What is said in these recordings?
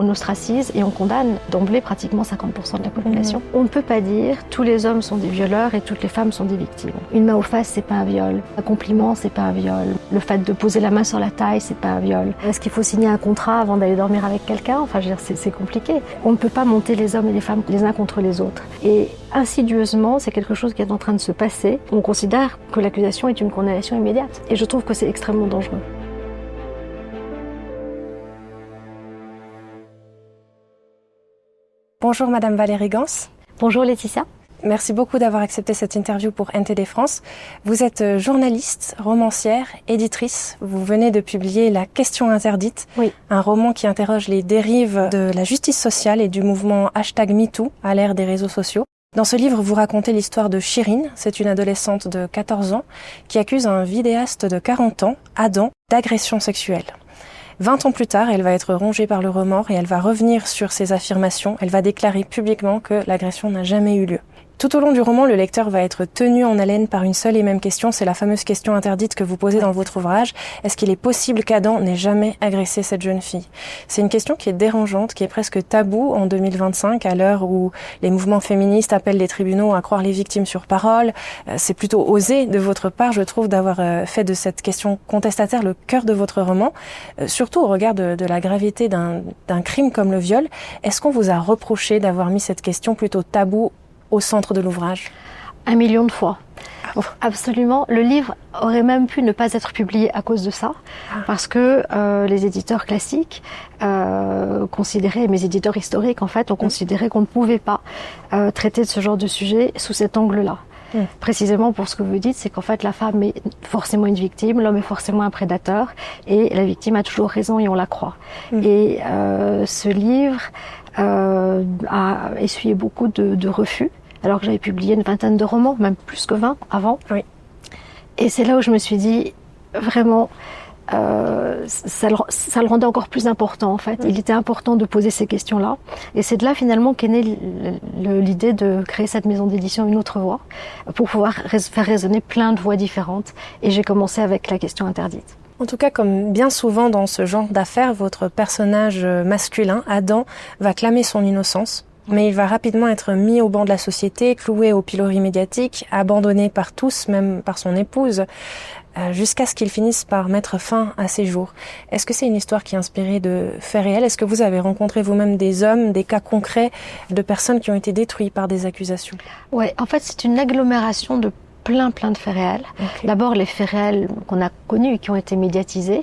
on ostracise et on condamne d'emblée pratiquement 50% de la population. On ne peut pas dire tous les hommes sont des violeurs et toutes les femmes sont des victimes. Une main aux fesses, c'est pas un viol. Un compliment, c'est pas un viol. Le fait de poser la main sur la taille, c'est pas un viol. Est-ce qu'il faut signer un contrat avant d'aller dormir avec quelqu'un? Enfin, je veux dire, c'est compliqué. On ne peut pas monter les hommes et les femmes les uns contre les autres. Et insidieusement, c'est quelque chose qui est en train de se passer. On considère que l'accusation est une condamnation immédiate. Et je trouve que c'est extrêmement dangereux. Bonjour Madame Valérie Gans. Bonjour Laetitia. Merci beaucoup d'avoir accepté cette interview pour NTD France. Vous êtes journaliste, romancière, éditrice. Vous venez de publier La question interdite, oui. Un roman qui interroge les dérives de la justice sociale et du mouvement #MeToo à l'ère des réseaux sociaux. Dans ce livre, vous racontez l'histoire de Chirine. C'est une adolescente de 14 ans qui accuse un vidéaste de 40 ans, Adam, d'agression sexuelle. 20 ans plus tard, elle va être rongée par le remords et elle va revenir sur ses affirmations. Elle va déclarer publiquement que l'agression n'a jamais eu lieu. Tout au long du roman, le lecteur va être tenu en haleine par une seule et même question. C'est la fameuse question interdite que vous posez dans votre ouvrage. Est-ce qu'il est possible qu'Adam n'ait jamais agressé cette jeune fille? C'est une question qui est dérangeante, qui est presque taboue en 2025, à l'heure où les mouvements féministes appellent les tribunaux à croire les victimes sur parole. C'est plutôt osé de votre part, je trouve, d'avoir fait de cette question contestataire le cœur de votre roman, surtout au regard de la gravité d'un crime comme le viol. Est-ce qu'on vous a reproché d'avoir mis cette question plutôt taboue au centre de l'ouvrage? 1 million de fois. Absolument. Le livre aurait même pu ne pas être publié à cause de ça, parce que les éditeurs classiques considéraient, mes éditeurs historiques en fait, ont considéré qu'on ne pouvait pas traiter de ce genre de sujet sous cet angle-là. Précisément pour ce que vous dites, c'est qu'en fait la femme est forcément une victime, l'homme est forcément un prédateur, et la victime a toujours raison et on la croit. Et ce livre a essuyé beaucoup de refus, alors que j'avais publié une vingtaine de romans, même plus que 20 avant. Oui. Et c'est là où je me suis dit, vraiment, ça le rendait encore plus important en fait. Il était important de poser ces questions-là. Et c'est de là finalement qu'est née l'idée de créer cette maison d'édition Une autre voix, pour pouvoir faire résonner plein de voix différentes. Et j'ai commencé avec la question interdite. En tout cas, comme bien souvent dans ce genre d'affaires, votre personnage masculin, Adam, va clamer son innocence. Mais il va rapidement être mis au banc de la société, cloué au pilori médiatique, abandonné par tous, même par son épouse, jusqu'à ce qu'il finisse par mettre fin à ses jours. Est-ce que c'est une histoire qui est inspirée de faits réels? Est-ce que vous avez rencontré vous-même des hommes, des cas concrets de personnes qui ont été détruites par des accusations? Ouais, en fait, c'est une agglomération de plein de faits réels. Okay. D'abord les faits réels qu'on a connus et qui ont été médiatisés,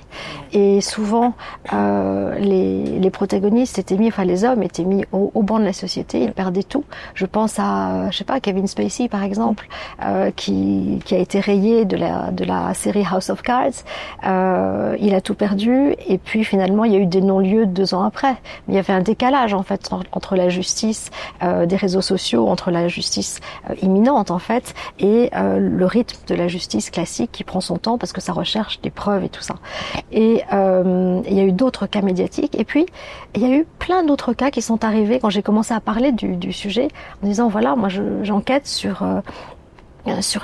et souvent les protagonistes étaient mis, enfin les hommes étaient mis au banc de la société, ils perdaient tout. Je pense à, je sais pas, Kevin Spacey par exemple, qui a été rayé de la série House of Cards. Il a tout perdu, et puis finalement il y a eu des non-lieux 2 ans après. Mais il y avait un décalage en fait entre la justice des réseaux sociaux, entre la justice imminente en fait, et le rythme de la justice classique qui prend son temps parce que ça recherche des preuves et tout ça. Et il y a eu d'autres cas médiatiques, et puis il y a eu plein d'autres cas qui sont arrivés quand j'ai commencé à parler du sujet, en disant voilà, moi j'enquête sur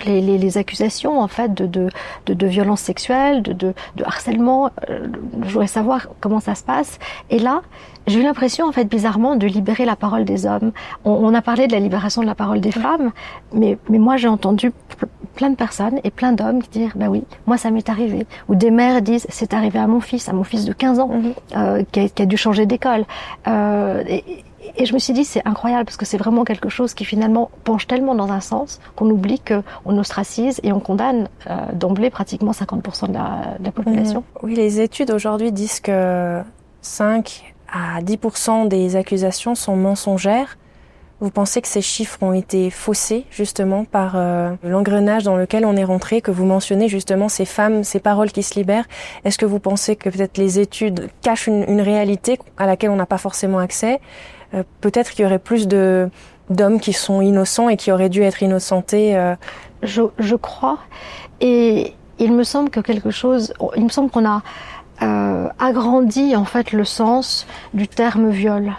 les accusations en fait de violences sexuelles, de harcèlement. Je voudrais savoir comment ça se passe. Et là, j'ai eu l'impression en fait bizarrement de libérer la parole des hommes. On a parlé de la libération de la parole des femmes, mais moi j'ai entendu plein de personnes et plein d'hommes qui disent bah oui, moi ça m'est arrivé. Ou des mères disent c'est arrivé à mon fils de 15 ans qui a dû changer d'école. Et je me suis dit, c'est incroyable parce que c'est vraiment quelque chose qui finalement penche tellement dans un sens qu'on oublie qu'on ostracise et on condamne d'emblée pratiquement 50% de la population. Oui, les études aujourd'hui disent que 5 à 10% des accusations sont mensongères. Vous pensez que ces chiffres ont été faussés justement par l'engrenage dans lequel on est rentré, que vous mentionnez justement ces femmes, ces paroles qui se libèrent? Est-ce que vous pensez que peut-être les études cachent une réalité à laquelle on n'a pas forcément accès? Peut-être qu'il y aurait plus d'hommes qui sont innocents et qui auraient dû être innocentés. Je crois. Et il me semble qu'on a agrandi en fait le sens du terme viol.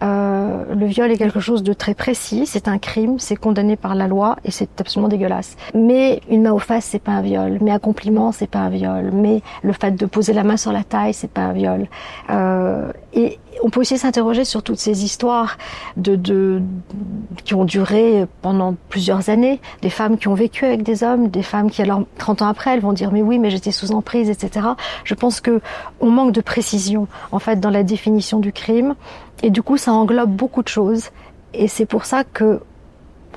Le viol est quelque chose de très précis, c'est un crime, c'est condamné par la loi et c'est absolument dégueulasse. Mais une main aux fesses, c'est pas un viol. Mais un compliment, c'est pas un viol. Mais le fait de poser la main sur la taille, c'est pas un viol. Et on peut aussi s'interroger sur toutes ces histoires qui ont duré pendant plusieurs années, des femmes qui ont vécu avec des hommes, des femmes qui alors 30 ans après elles vont dire mais oui mais j'étais sous emprise, etc. Je pense que on manque de précision en fait dans la définition du crime et du coup ça englobe beaucoup de choses et c'est pour ça que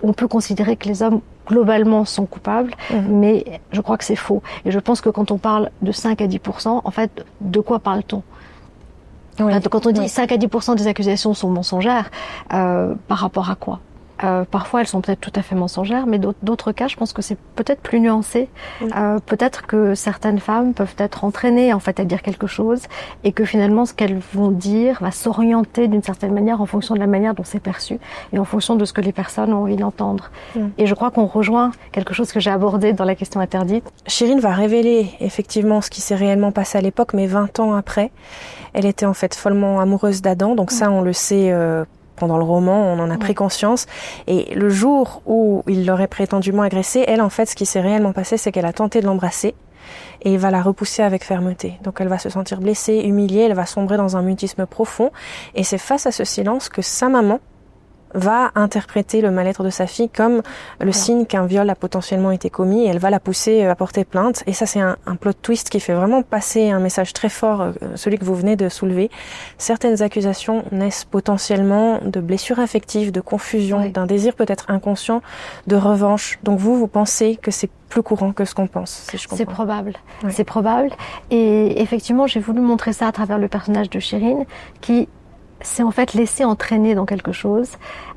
on peut considérer que les hommes globalement sont coupables, mais je crois que c'est faux. Et je pense que quand on parle de 5 à 10%, en fait, de quoi parle-t-on ? Oui. Quand on dit 5 à 10% des accusations sont mensongères, par rapport à quoi ? Parfois elles sont peut-être tout à fait mensongères, mais d'autres cas, je pense que c'est peut-être plus nuancé. Peut-être que certaines femmes peuvent être entraînées en fait à dire quelque chose et que finalement ce qu'elles vont dire va s'orienter d'une certaine manière en fonction de la manière dont c'est perçu et en fonction de ce que les personnes ont envie d'entendre. Et je crois qu'on rejoint quelque chose que j'ai abordé dans la question interdite. Chirine va révéler effectivement ce qui s'est réellement passé à l'époque, mais 20 ans après. Elle était en fait follement amoureuse d'Adam, donc ça on le sait pendant le roman, on en a pris conscience. Et le jour où il l'aurait prétendument agressée, elle, en fait, ce qui s'est réellement passé, c'est qu'elle a tenté de l'embrasser et il va la repousser avec fermeté. Donc elle va se sentir blessée, humiliée, elle va sombrer dans un mutisme profond. Et c'est face à ce silence que sa maman va interpréter le mal-être de sa fille comme le signe qu'un viol a potentiellement été commis et elle va la pousser à porter plainte. Et ça, c'est un plot twist qui fait vraiment passer un message très fort, celui que vous venez de soulever. Certaines accusations naissent potentiellement de blessures affectives, de confusion, d'un désir peut-être inconscient, de revanche. Donc vous pensez que c'est plus courant que ce qu'on pense, si je comprends. C'est probable. C'est probable. Et effectivement, j'ai voulu montrer ça à travers le personnage de Chirine qui s'est en fait laissée entraîner dans quelque chose.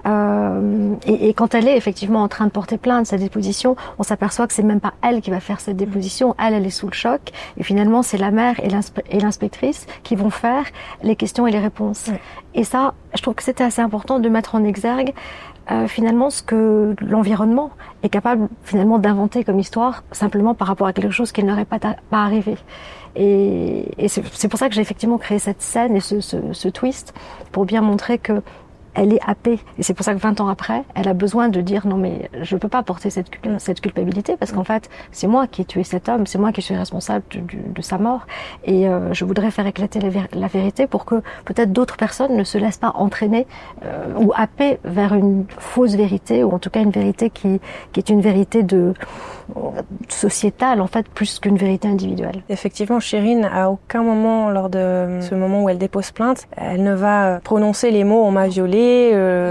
Et quand elle est effectivement en train de porter plainte, sa déposition, on s'aperçoit que c'est même pas elle qui va faire cette déposition. Elle est sous le choc. Et finalement, c'est la mère et l'inspectrice qui vont faire les questions et les réponses. Et ça, je trouve que c'était assez important de mettre en exergue finalement ce que l'environnement est capable finalement d'inventer comme histoire simplement par rapport à quelque chose qui n'aurait pas arrivé. Et c'est pour ça que j'ai effectivement créé cette scène et ce twist pour bien montrer que elle est happée. Et c'est pour ça que 20 ans après, elle a besoin de dire non mais je peux pas porter cette culpabilité parce qu'en fait c'est moi qui ai tué cet homme, c'est moi qui suis responsable de sa mort et je voudrais faire éclater la vérité pour que peut-être d'autres personnes ne se laissent pas entraîner ou happer vers une fausse vérité ou en tout cas une vérité qui est une vérité sociétale en fait plus qu'une vérité individuelle. Effectivement, Chirine à aucun moment lors de ce moment où elle dépose plainte, elle ne va prononcer les mots on m'a violée,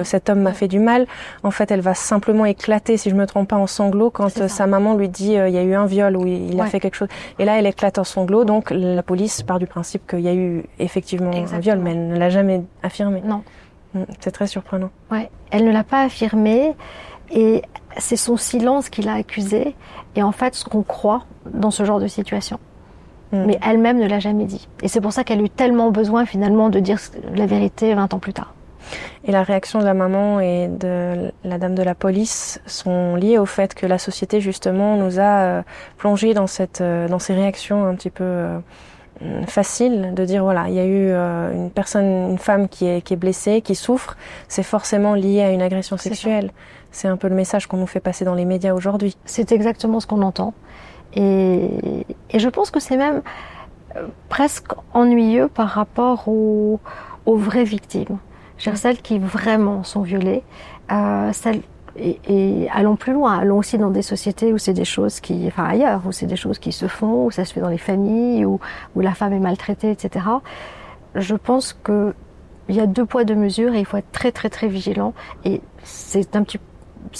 cet homme m'a fait du mal. En fait, elle va simplement éclater, si je me trompe pas, en sanglots quand sa maman lui dit il y a eu un viol ou il a fait quelque chose. Et là, elle éclate en sanglots. Donc, la police part du principe qu'il y a eu effectivement un viol, mais elle ne l'a jamais affirmé. Non. C'est très surprenant. Ouais, elle ne l'a pas affirmé et c'est son silence qui l'a accusée et en fait ce qu'on croit dans ce genre de situation. Mais elle-même ne l'a jamais dit. Et c'est pour ça qu'elle a eu tellement besoin finalement de dire la vérité 20 ans plus tard. Et la réaction de la maman et de la dame de la police sont liées au fait que la société justement nous a plongé dans ces réactions un petit peu faciles de dire voilà, il y a eu une femme qui est blessée, qui souffre, c'est forcément lié à une agression sexuelle. C'est un peu le message qu'on nous fait passer dans les médias aujourd'hui. C'est exactement ce qu'on entend. Et je pense que c'est même presque ennuyeux par rapport aux vraies victimes. Celles qui vraiment sont violées, et allons plus loin, allons aussi dans des sociétés où c'est des choses ailleurs, où c'est des choses qui se font, où ça se fait dans les familles, où la femme est maltraitée, etc. Je pense que il y a 2 poids 2 mesures et il faut être très très très vigilant. Et c'est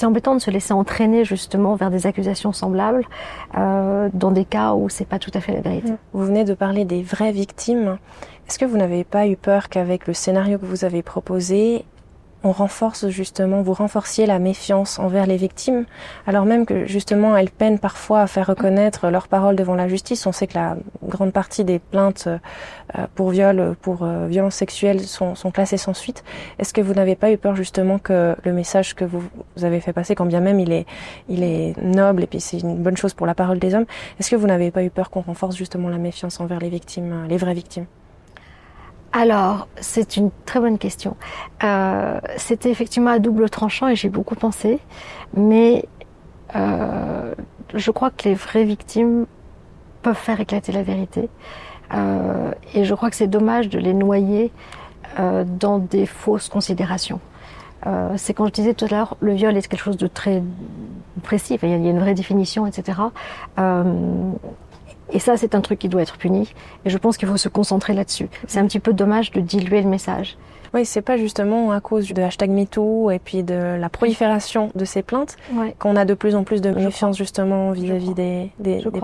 embêtant de se laisser entraîner justement vers des accusations semblables dans des cas où c'est pas tout à fait la vérité. Vous venez de parler des vraies victimes. Est-ce que vous n'avez pas eu peur qu'avec le scénario que vous avez proposé, vous renforciez la méfiance envers les victimes, alors même que justement elles peinent parfois à faire reconnaître leurs paroles devant la justice? On sait que la grande partie des plaintes pour viol, pour violences sexuelles sont classées sans suite. Est-ce que vous n'avez pas eu peur justement que le message que vous avez fait passer, quand bien même il est noble et puis c'est une bonne chose pour la parole des hommes, est-ce que vous n'avez pas eu peur qu'on renforce justement la méfiance envers les victimes, les vraies victimes? Alors, c'est une très bonne question. C'était effectivement à double tranchant et j'ai beaucoup pensé, mais je crois que les vraies victimes peuvent faire éclater la vérité. Et je crois que c'est dommage de les noyer dans des fausses considérations. C'est quand je disais tout à l'heure, le viol est quelque chose de très précis, il y a une vraie définition, etc. Et ça, c'est un truc qui doit être puni. Et je pense qu'il faut se concentrer là-dessus. C'est un petit peu dommage de diluer le message. Oui, c'est pas justement à cause de #MeToo et puis de la prolifération de ces plaintes qu'on a de plus en plus de méfiance justement vis-à-vis des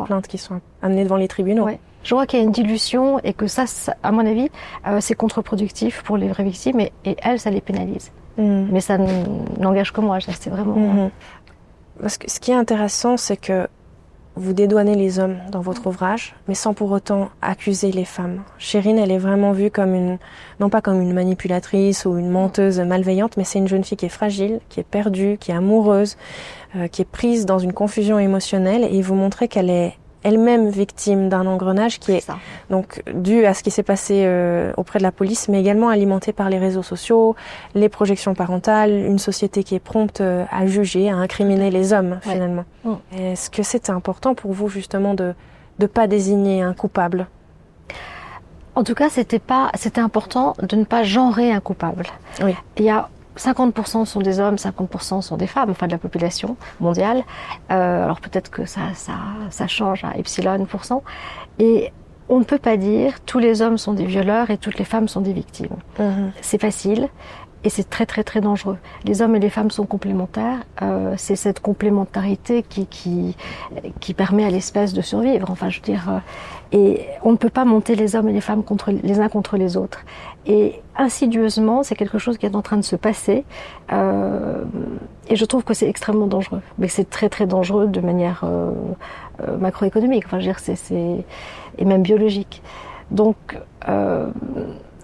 plaintes qui sont amenées devant les tribunaux. Ouais. Je crois qu'il y a une dilution et que ça à mon avis, c'est contre-productif pour les vraies victimes et elles, ça les pénalise. Mais ça n'engage que moi, c'est vraiment... Parce que ce qui est intéressant, c'est que vous dédouanez les hommes dans votre ouvrage, mais sans pour autant accuser les femmes. Chérine, elle est vraiment vue comme non pas comme une manipulatrice ou une menteuse malveillante, mais c'est une jeune fille qui est fragile, qui est perdue, qui est amoureuse, qui est prise dans une confusion émotionnelle, et vous montrez qu'elle est elle-même victime d'un engrenage qui est donc dû à ce qui s'est passé auprès de la police, mais également alimenté par les réseaux sociaux, les projections parentales, une société qui est prompte à juger, à incriminer les hommes finalement. Est-ce que c'est important pour vous justement de pas désigner un coupable? En tout cas, c'était important de ne pas genrer un coupable. Oui. Il y a 50% sont des hommes, 50% sont des femmes, enfin de la population mondiale. Alors peut-être que ça change à epsilon%. Et on ne peut pas dire tous les hommes sont des violeurs et toutes les femmes sont des victimes. C'est facile et c'est très très très dangereux. Les hommes et les femmes sont complémentaires. C'est cette complémentarité qui permet à l'espèce de survivre. Enfin, je veux dire, et on ne peut pas monter les hommes et les femmes les uns contre les autres. Et insidieusement, c'est quelque chose qui est en train de se passer. Et je trouve que c'est extrêmement dangereux. Mais c'est très très dangereux de manière macroéconomique. Enfin, je veux dire, et même biologique. Donc,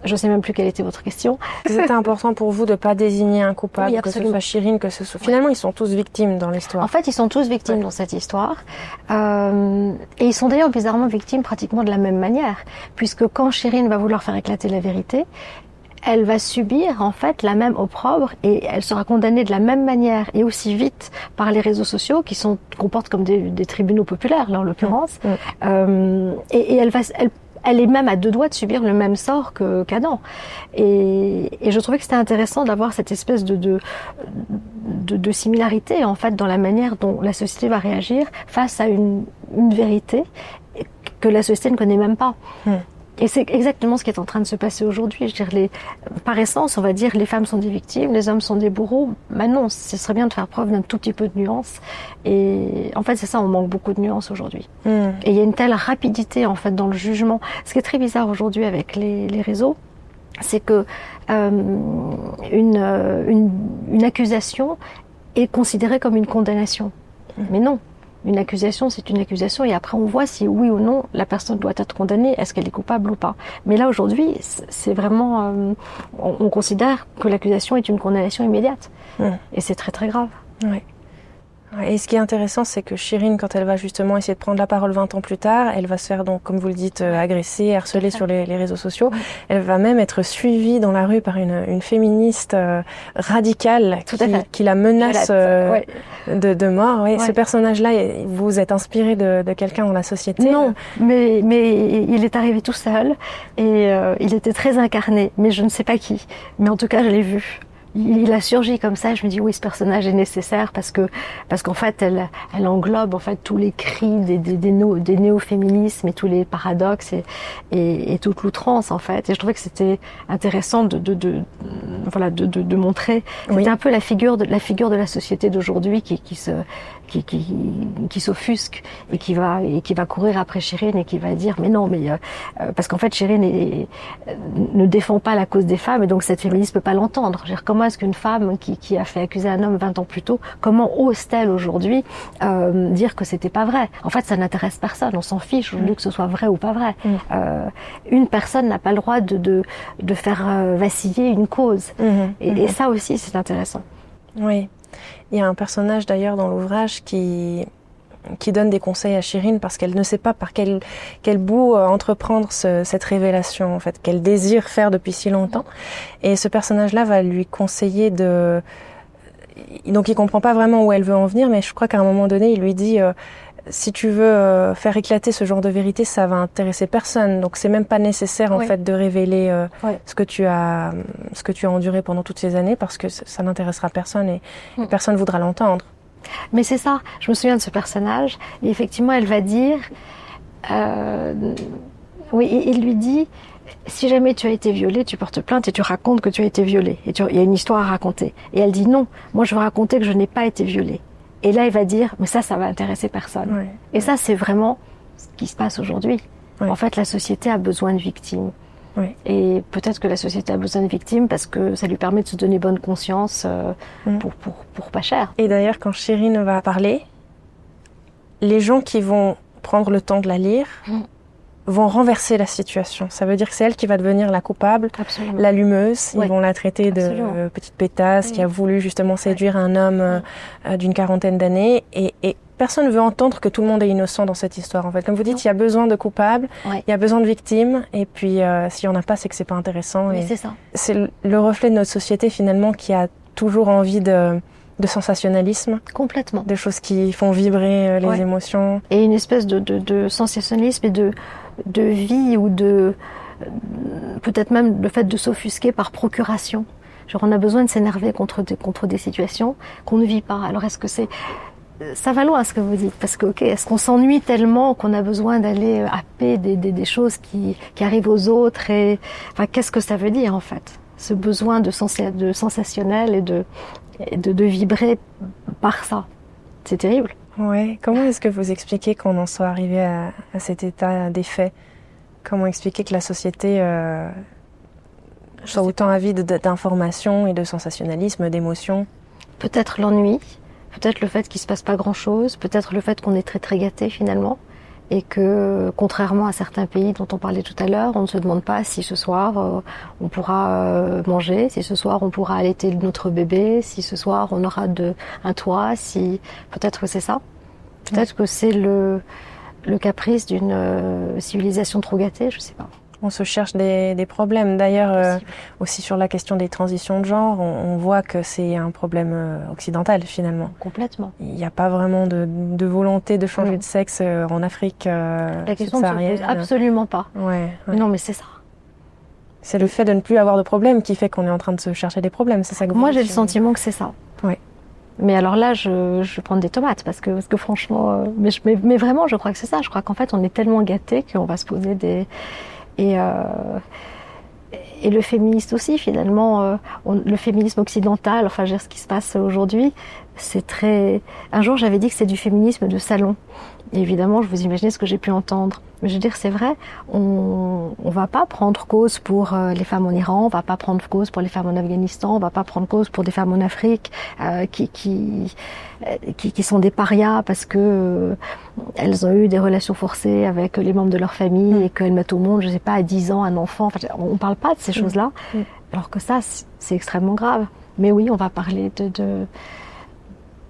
je ne sais même plus quelle était votre question. C'était important pour vous de ne pas désigner un coupable, que ce soit Chérine, que ce soit... Finalement, ils sont tous victimes dans l'histoire. En fait, ils sont tous victimes dans cette histoire. Et ils sont d'ailleurs bizarrement victimes pratiquement de la même manière. Puisque quand Chérine va vouloir faire éclater la vérité, elle va subir en fait la même opprobre et elle sera condamnée de la même manière et aussi vite par les réseaux sociaux qui se comportent comme des tribunaux populaires, là en l'occurrence. Et elle est même à deux doigts de subir le même sort qu'Adam. Et je trouvais que c'était intéressant d'avoir cette espèce de similarité en fait dans la manière dont la société va réagir face à une vérité que la société ne connaît même pas. Et c'est exactement ce qui est en train de se passer aujourd'hui. Je veux dire, par essence, on va dire les femmes sont des victimes, les hommes sont des bourreaux. Ben non, ce serait bien de faire preuve d'un tout petit peu de nuance. Et en fait, c'est ça, on manque beaucoup de nuances aujourd'hui. Et il y a une telle rapidité en fait dans le jugement. Ce qui est très bizarre aujourd'hui avec les réseaux, c'est que une accusation est considérée comme une condamnation. Mais non. Une accusation, c'est une accusation et après on voit si oui ou non la personne doit être condamnée, est-ce qu'elle est coupable ou pas. Mais là aujourd'hui, c'est vraiment, on considère que l'accusation est une condamnation immédiate. Et c'est très très grave. Oui. Et ce qui est intéressant, c'est que Chérine, quand elle va justement essayer de prendre la parole 20 ans plus tard, elle va se faire donc, comme vous le dites, agresser, harceler sur les réseaux sociaux. Elle va même être suivie dans la rue par une féministe radicale qui la menace de mort. Oui. Ce personnage-là, vous êtes inspiré de quelqu'un dans la société? Non, mais il est arrivé tout seul et il était très incarné, mais je ne sais pas qui. Mais en tout cas, je l'ai vu. Il a surgi comme ça, je me dis oui, ce personnage est nécessaire parce qu'en fait elle englobe en fait tous les cris des néo-féminismes et tous les paradoxes et toute l'outrance en fait. Et je trouvais que c'était intéressant de montrer. C'était un peu la figure de la société d'aujourd'hui qui s'offusque et qui va courir après Chérine et qui va dire mais non parce qu'en fait Chérine ne défend pas la cause des femmes et donc cette féministe peut pas l'entendre. Comment est-ce qu'une femme qui a fait accuser un homme 20 ans plus tôt, comment ose-t-elle aujourd'hui dire que c'était pas vrai? En fait, ça n'intéresse personne. On s'en fiche aujourd'hui que ce soit vrai ou pas vrai. Une personne n'a pas le droit de faire vaciller une cause. Et ça aussi, c'est intéressant. Oui. Il y a un personnage d'ailleurs dans l'ouvrage qui donne des conseils à Chérine parce qu'elle ne sait pas par quel bout entreprendre cette révélation en fait qu'elle désire faire depuis si longtemps. Et ce personnage-là va lui conseiller donc il comprend pas vraiment où elle veut en venir, mais je crois qu'à un moment donné il lui dit si tu veux faire éclater ce genre de vérité, ça va intéresser personne. Donc c'est même pas nécessaire en fait de révéler ce que tu as enduré pendant toutes ces années, parce que ça n'intéressera personne et personne voudra l'entendre. Mais c'est ça, je me souviens de ce personnage, et effectivement elle va dire, il lui dit, si jamais tu as été violée, tu portes plainte et tu racontes que tu as été violée, et il y a une histoire à raconter. Et elle dit non, moi je veux raconter que je n'ai pas été violée. Et là il va dire, mais ça va intéresser personne. Et ça c'est vraiment ce qui se passe aujourd'hui. En fait la société a besoin de victimes. Et peut-être que la société a besoin de victimes parce que ça lui permet de se donner bonne conscience pour pas cher. Et d'ailleurs, quand Chérine va parler, les gens qui vont prendre le temps de la lire vont renverser la situation. Ça veut dire que c'est elle qui va devenir la coupable, l'allumeuse. Ils vont la traiter de petite pétasse qui a voulu justement séduire un homme d'une quarantaine d'années. Et personne ne veut entendre que tout le monde est innocent dans cette histoire. En fait, comme vous dites, il y a besoin de coupables, il y a besoin de victimes, et puis s'il n'y en a pas, c'est que c'est pas intéressant. Mais c'est ça. C'est le reflet de notre société finalement qui a toujours envie de sensationnalisme. Complètement. De choses qui font vibrer les émotions. Et une espèce de sensationnalisme et de vie, ou peut-être même le fait de s'offusquer par procuration. Genre on a besoin de s'énerver contre des situations qu'on ne vit pas. Alors est-ce que ça va loin ce que vous dites, parce que est-ce qu'on s'ennuie tellement qu'on a besoin d'aller happer des choses qui arrivent aux autres, et qu'est-ce que ça veut dire en fait, ce besoin de sensationnel et de vibrer par ça. C'est terrible. Ouais. Comment est-ce que vous expliquez qu'on en soit arrivé à cet état des faits? Comment expliquer que la société soit autant avide d'informations et de sensationnalisme, d'émotions? Peut-être l'ennui, peut-être le fait qu'il se passe pas grand-chose, peut-être le fait qu'on est très très gâté finalement, et que contrairement à certains pays dont on parlait tout à l'heure, on ne se demande pas si ce soir on pourra manger, si ce soir on pourra allaiter notre bébé, si ce soir on aura un toit, peut-être que c'est ça. Peut-être que c'est le caprice d'une civilisation trop gâtée, je sais pas. On se cherche des problèmes. D'ailleurs, aussi sur la question des transitions de genre, on voit que c'est un problème occidental finalement. Complètement. Il n'y a pas vraiment de volonté de changer de sexe en Afrique la question ne se pose absolument pas. Non, mais c'est ça. C'est le fait de ne plus avoir de problème qui fait qu'on est en train de se chercher des problèmes, c'est ça que vous Moi, j'ai le sentiment que c'est ça. Oui. Mais alors là, je vais prendre des tomates parce que franchement, mais vraiment, je crois que c'est ça. Je crois qu'en fait, on est tellement gâtés qu'on va se poser des... Et le féministe aussi, finalement, le féminisme occidental, enfin, je veux dire, ce qui se passe aujourd'hui, c'est très... Un jour, j'avais dit que c'est du féminisme de salon. Et évidemment, je vous imaginez ce que j'ai pu entendre. Mais je veux dire, c'est vrai, on va pas prendre cause pour les femmes en Iran, on va pas prendre cause pour les femmes en Afghanistan, on va pas prendre cause pour des femmes en Afrique qui sont des parias parce que elles ont eu des relations forcées avec les membres de leur famille et qu'elles mettent au monde, je sais pas, à 10 ans un enfant. Enfin, on parle pas de ces choses-là, alors que ça, c'est extrêmement grave. Mais oui, on va parler de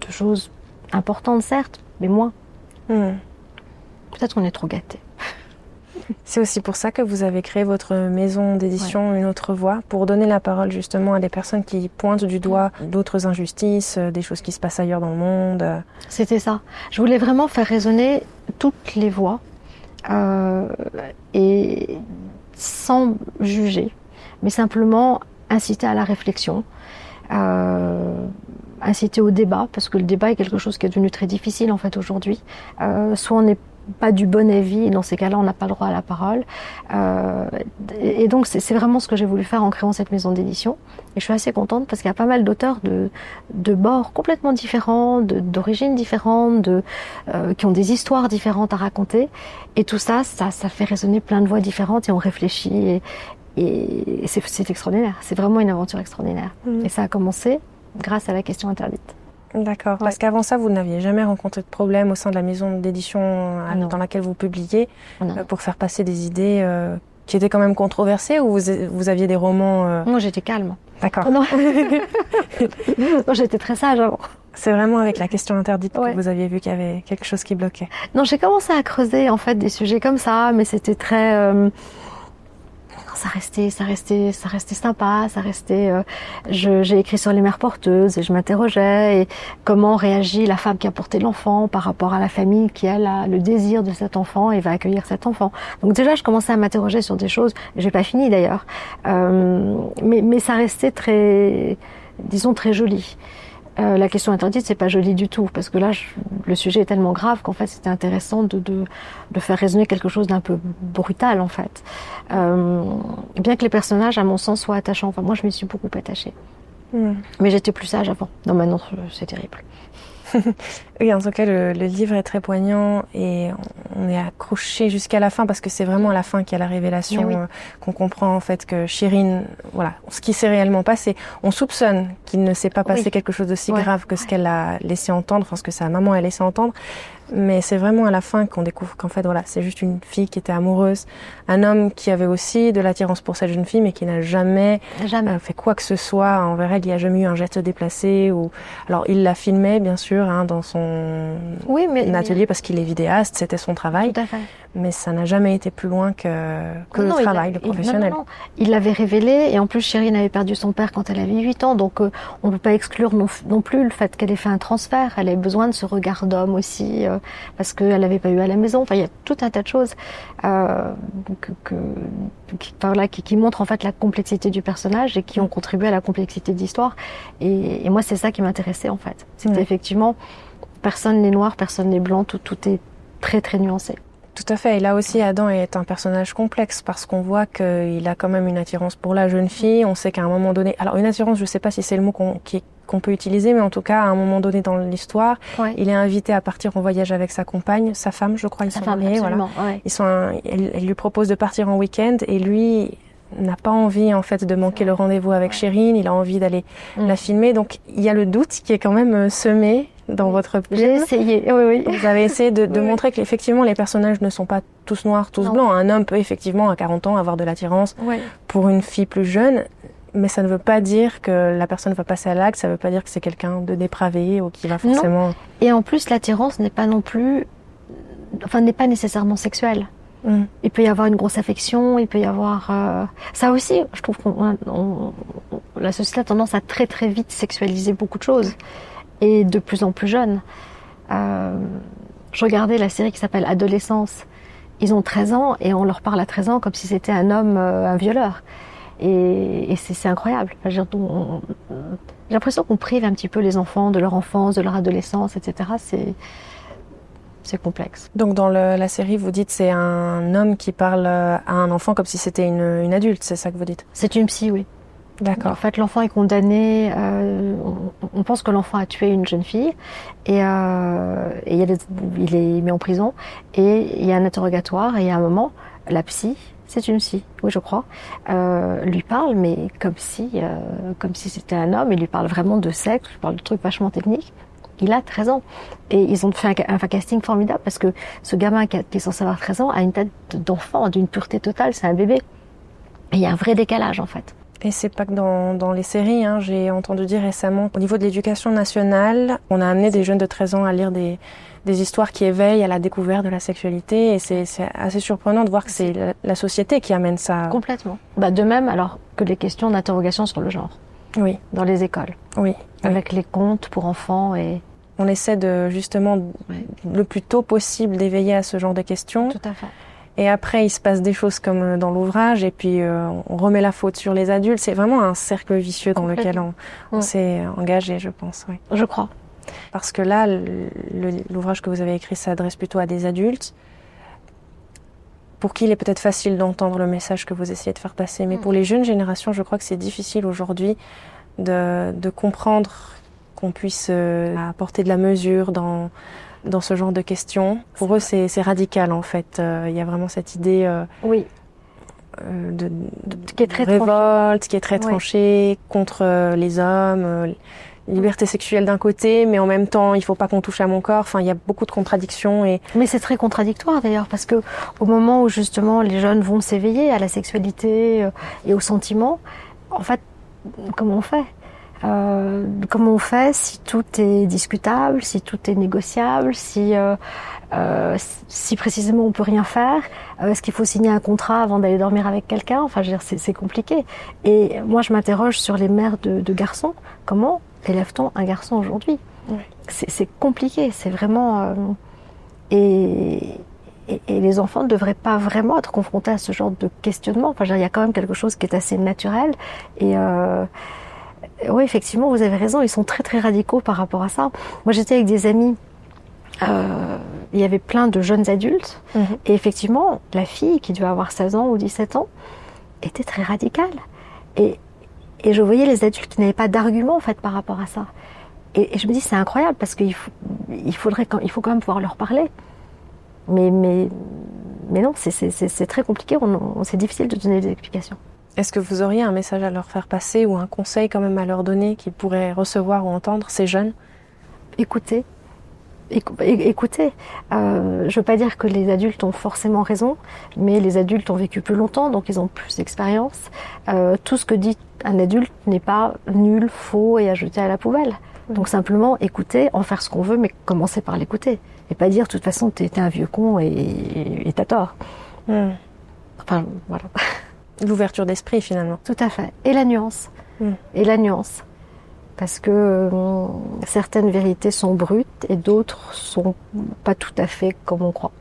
choses importantes, certes, mais moins. Peut-être qu'on est trop gâtés. C'est aussi pour ça que vous avez créé votre maison d'édition Une autre voix, pour donner la parole justement à des personnes qui pointent du doigt d'autres injustices, des choses qui se passent ailleurs dans le monde. C'était ça. Je voulais vraiment faire résonner toutes les voix et sans juger, mais simplement inciter à la réflexion, inciter au débat, parce que le débat est quelque chose qui est devenu très difficile en fait aujourd'hui. Soit on n'est pas du bon avis, et dans ces cas-là on n'a pas le droit à la parole. Et donc c'est vraiment ce que j'ai voulu faire en créant cette maison d'édition. Et je suis assez contente parce qu'il y a pas mal d'auteurs de bords complètement différents, d'origines différentes, qui ont des histoires différentes à raconter. Et tout ça fait résonner plein de voix différentes et on réfléchit. Et c'est extraordinaire. C'est vraiment une aventure extraordinaire. Et ça a commencé grâce à la question interdite. D'accord. Parce qu'avant ça, vous n'aviez jamais rencontré de problème au sein de la maison d'édition dans laquelle vous publiez pour faire passer des idées qui étaient quand même controversées, ou vous aviez des romans Moi, j'étais calme. D'accord. Non, j'étais très sage avant. C'est vraiment avec la question interdite que vous aviez vu qu'il y avait quelque chose qui bloquait. Non, j'ai commencé à creuser en fait des sujets comme ça, mais c'était très... ça restait sympa, j'ai écrit sur les mères porteuses et je m'interrogeais et comment réagit la femme qui a porté l'enfant par rapport à la famille qui elle a le désir de cet enfant et va accueillir cet enfant. Donc déjà je commençais à m'interroger sur des choses, j'ai pas fini d'ailleurs, mais ça restait très joli. La question interdite, c'est pas joli du tout, parce que là, le sujet est tellement grave qu'en fait, c'était intéressant de faire résonner quelque chose d'un peu brutal, en fait. Bien que les personnages, à mon sens, soient attachants. Enfin, moi, je m'y suis beaucoup attachée. Mais j'étais plus sage avant. Non, maintenant, c'est terrible. Oui, en tout cas, le livre est très poignant et on est accroché jusqu'à la fin parce que c'est vraiment à la fin qu'il y a la révélation, qu'on comprend en fait que Chirine, voilà, ce qui s'est réellement passé. On soupçonne qu'il ne s'est pas passé quelque chose d'aussi grave que ce qu'elle a laissé entendre, enfin ce que sa maman a laissé entendre. Mais c'est vraiment à la fin qu'on découvre qu'en fait, voilà, c'est juste une fille qui était amoureuse, un homme qui avait aussi de l'attirance pour cette jeune fille, mais qui n'a jamais fait quoi que ce soit envers elle. Il n'y a jamais eu un geste déplacé ou, alors il la filmait bien sûr dans son atelier parce qu'il est vidéaste, c'était son travail. Tout à fait. Mais ça n'a jamais été plus loin que le travail, le professionnel. Non. Il l'avait révélé et en plus Chirine avait perdu son père quand elle avait 8 ans, donc on ne peut pas exclure non plus le fait qu'elle ait fait un transfert. Elle avait besoin de ce regard d'homme aussi parce qu'elle n'avait pas eu à la maison. Enfin, il y a tout un tas de choses qui montrent en fait la complexité du personnage et qui ont contribué à la complexité de l'histoire. Et moi, c'est ça qui m'intéressait en fait. C'était effectivement personne n'est noir, personne n'est blanc, tout est très très nuancé. Tout à fait. Et là aussi, Adam est un personnage complexe parce qu'on voit qu'il a quand même une attirance pour la jeune fille. On sait qu'à un moment donné... Alors, une attirance, je ne sais pas si c'est le mot qu'on peut utiliser, mais en tout cas, à un moment donné dans l'histoire, il est invité à partir en voyage avec sa compagne, sa femme, je crois. Ils sont mariés, voilà. Elle lui propose de partir en week-end et lui n'a pas envie, en fait, de manquer le rendez-vous avec Chirine. Il a envie d'aller la filmer. Donc, il y a le doute qui est quand même semé dans votre plume. J'ai essayé, oui. Vous avez essayé de montrer qu'effectivement les personnages ne sont pas tous noirs, tous blancs. Un homme peut effectivement à 40 ans avoir de l'attirance pour une fille plus jeune, mais ça ne veut pas dire que la personne va passer à l'acte, ça ne veut pas dire que c'est quelqu'un de dépravé ou qui va forcément... Non. Et en plus l'attirance n'est pas nécessairement sexuelle. Il peut y avoir une grosse affection, il peut y avoir... Ça aussi, je trouve que la société a tendance à très très vite sexualiser beaucoup de choses. Et de plus en plus jeunes. Je regardais la série qui s'appelle Adolescence. Ils ont 13 ans et on leur parle à 13 ans comme si c'était un homme, un violeur. Et c'est incroyable. J'ai l'impression qu'on prive un petit peu les enfants de leur enfance, de leur adolescence, etc. C'est complexe. Donc dans la série, vous dites c'est un homme qui parle à un enfant comme si c'était une adulte, c'est ça que vous dites? C'est une psy, oui. D'accord. En fait, l'enfant est condamné. On pense que l'enfant a tué une jeune fille et il est mis en prison. Et il y a un interrogatoire et il y a un moment, la psy, c'est une psy, oui je crois, lui parle, mais comme si c'était un homme. Il lui parle vraiment de sexe, il parle de trucs vachement techniques. Il a 13 ans. Et ils ont fait un casting formidable parce que ce gamin qui est censé avoir 13 ans a une tête d'enfant, d'une pureté totale. C'est un bébé. Et il y a un vrai décalage en fait. Et c'est pas que dans les séries, j'ai entendu dire récemment, au niveau de l'éducation nationale, on a amené des jeunes de 13 ans à lire des histoires qui éveillent à la découverte de la sexualité, et c'est assez surprenant de voir que c'est la société qui amène ça. Complètement. De même, alors que les questions d'interrogation sur le genre. Oui. Dans les écoles. Oui. Avec les contes pour enfants et... On essaie de, justement, le plus tôt possible d'éveiller à ce genre de questions. Tout à fait. Et après, il se passe des choses comme dans l'ouvrage, et puis on remet la faute sur les adultes. C'est vraiment un cercle vicieux dans lequel on s'est engagé, je pense. Oui. Je crois. Parce que là, l'ouvrage que vous avez écrit s'adresse plutôt à des adultes, pour qui il est peut-être facile d'entendre le message que vous essayez de faire passer. Mais pour les jeunes générations, je crois que c'est difficile aujourd'hui de comprendre qu'on puisse apporter de la mesure dans ce genre de questions. Pour eux, c'est radical en fait. Il y a vraiment cette idée qui est très révolte, qui est très tranchée contre les hommes, liberté sexuelle d'un côté, mais en même temps, il faut pas qu'on touche à mon corps. Enfin, il y a beaucoup de contradictions. Mais c'est très contradictoire d'ailleurs, parce que au moment où justement les jeunes vont s'éveiller à la sexualité et aux sentiments, en fait, comment on fait ? Comment on fait si tout est discutable, si tout est négociable, si précisément on peut rien faire? Est-ce qu'il faut signer un contrat avant d'aller dormir avec quelqu'un? Enfin, je veux dire, c'est compliqué. Et moi, je m'interroge sur les mères de garçons. Comment élève-t-on un garçon aujourd'hui? Oui. C'est compliqué, c'est vraiment... Et les enfants ne devraient pas vraiment être confrontés à ce genre de questionnement. Enfin, je veux dire, il y a quand même quelque chose qui est assez naturel. Et oui, effectivement, vous avez raison, ils sont très très radicaux par rapport à ça. Moi, j'étais avec des amis, il y avait plein de jeunes adultes, et effectivement, la fille qui devait avoir 16 ans ou 17 ans était très radicale. Et je voyais les adultes qui n'avaient pas d'argument en fait par rapport à ça. Et je me dis, c'est incroyable parce qu'il faut quand même pouvoir leur parler. Mais non, c'est très compliqué, c'est difficile de donner des explications. Est-ce que vous auriez un message à leur faire passer ou un conseil quand même à leur donner qu'ils pourraient recevoir ou entendre, ces jeunes? Écoutez. Écoutez, je ne veux pas dire que les adultes ont forcément raison, mais les adultes ont vécu plus longtemps, donc ils ont plus d'expérience. Tout ce que dit un adulte n'est pas nul, faux et à jeter à la poubelle. Donc simplement écouter, en faire ce qu'on veut, mais commencer par l'écouter. Et pas dire, de toute façon, t'es un vieux con et t'as tort. Enfin, voilà. L'ouverture d'esprit, finalement. Tout à fait. Et la nuance. Et la nuance. Parce que certaines vérités sont brutes et d'autres sont pas tout à fait comme on croit.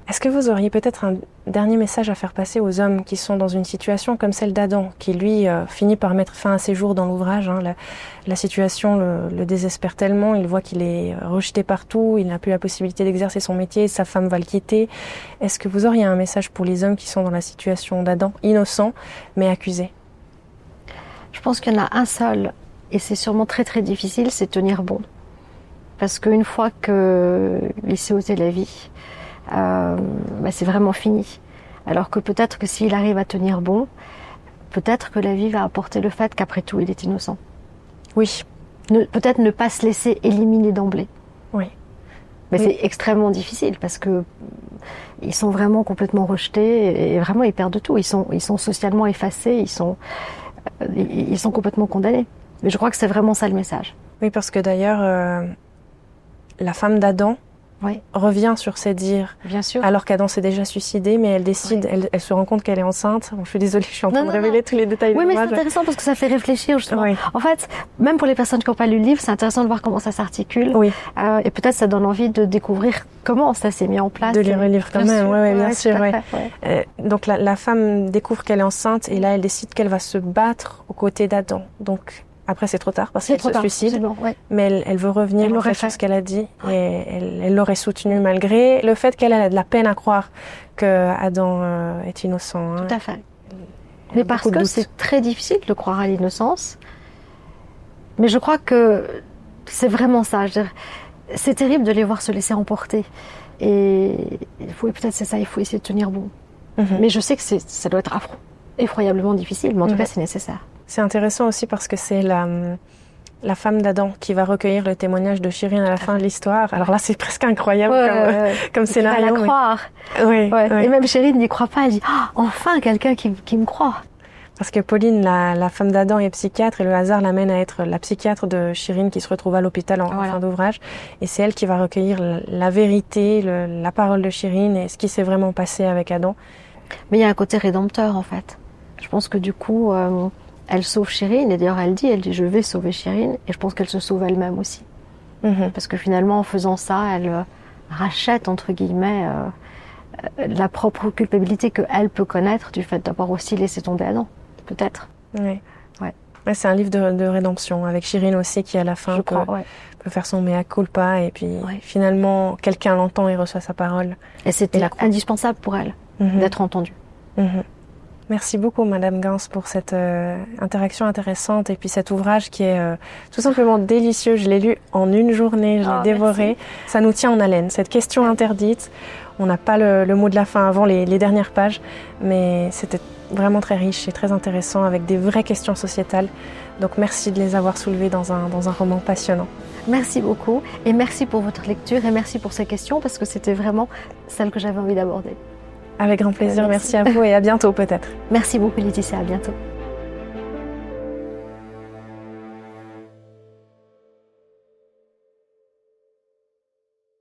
Est-ce que vous auriez peut-être un dernier message à faire passer aux hommes qui sont dans une situation comme celle d'Adam, qui lui finit par mettre fin à ses jours dans l'ouvrage, hein, la situation le désespère tellement, il voit qu'il est rejeté partout, il n'a plus la possibilité d'exercer son métier, sa femme va le quitter. Est-ce que vous auriez un message pour les hommes qui sont dans la situation d'Adam, innocent mais accusé? Je pense qu'il y en a un seul, et c'est sûrement très très difficile, c'est tenir bon. Parce qu'une fois qu'il s'est ôté la vie, c'est vraiment fini. Alors que peut-être que s'il arrive à tenir bon, peut-être que la vie va apporter le fait qu'après tout, il est innocent. Oui. Peut-être ne pas se laisser éliminer d'emblée. Oui. Mais c'est extrêmement difficile parce que ils sont vraiment complètement rejetés et vraiment ils perdent tout. Ils sont socialement effacés, ils sont complètement condamnés. Mais je crois que c'est vraiment ça le message. Oui, parce que d'ailleurs, la femme d'Adam revient sur ses dires. Bien sûr. Alors qu'Adam s'est déjà suicidé, mais elle décide, elle se rend compte qu'elle est enceinte. Bon, je suis désolée, je suis en train de révéler tous les détails. Oui, mais c'est intéressant parce que ça fait réfléchir justement. Oui. En fait, même pour les personnes qui n'ont pas lu le livre, c'est intéressant de voir comment ça s'articule. Oui. Et peut-être ça donne envie de découvrir comment ça s'est mis en place. De lire le livre quand même, oui, bien sûr. Donc la femme découvre qu'elle est enceinte et là elle décide qu'elle va se battre aux côtés d'Adam. Donc après, c'est trop tard parce qu'elle se suicide, mais elle veut revenir sur ce qu'elle a dit et elle l'aurait soutenu malgré le fait qu'elle a de la peine à croire que Adam est innocent. Tout à fait. Mais parce que c'est très difficile de croire à l'innocence. Mais je crois que c'est vraiment ça. C'est terrible de les voir se laisser emporter. Et peut-être c'est ça, il faut essayer de tenir bon. Mais je sais que ça doit être affreux, effroyablement difficile, mais en tout cas, c'est nécessaire. C'est intéressant aussi parce que c'est la femme d'Adam qui va recueillir le témoignage de Chirine à la fin de l'histoire. Alors là, c'est presque incroyable comme scénario. Elle va la croire. Oui. Et même Chirine n'y croit pas. Elle dit enfin quelqu'un qui me croit. Parce que Pauline, la femme d'Adam, est psychiatre et le hasard l'amène à être la psychiatre de Chirine qui se retrouve à l'hôpital en fin d'ouvrage. Et c'est elle qui va recueillir la vérité, la parole de Chirine et ce qui s'est vraiment passé avec Adam. Mais il y a un côté rédempteur en fait. Je pense que du coup... elle sauve Chirine, et d'ailleurs elle dit je vais sauver Chirine, et je pense qu'elle se sauve elle-même aussi. Parce que finalement en faisant ça, elle rachète entre guillemets la propre culpabilité qu'elle peut connaître du fait d'avoir aussi laissé tomber Adam, peut-être. Oui. Ouais, c'est un livre de rédemption, avec Chirine aussi qui à la fin peut faire son mea culpa, et puis finalement quelqu'un l'entend et reçoit sa parole. Et c'était indispensable pour elle d'être entendue. Merci beaucoup Madame Gans pour cette interaction intéressante et puis cet ouvrage qui est tout simplement délicieux. Je l'ai lu en une journée, je l'ai dévoré. Merci. Ça nous tient en haleine, cette question interdite. On n'a pas le mot de la fin avant les dernières pages, mais c'était vraiment très riche et très intéressant avec des vraies questions sociétales. Donc merci de les avoir soulevées dans un roman passionnant. Merci beaucoup et merci pour votre lecture et merci pour ces questions parce que c'était vraiment celle que j'avais envie d'aborder. Avec grand plaisir, merci à vous et à bientôt peut-être. Merci beaucoup Laetitia, à bientôt.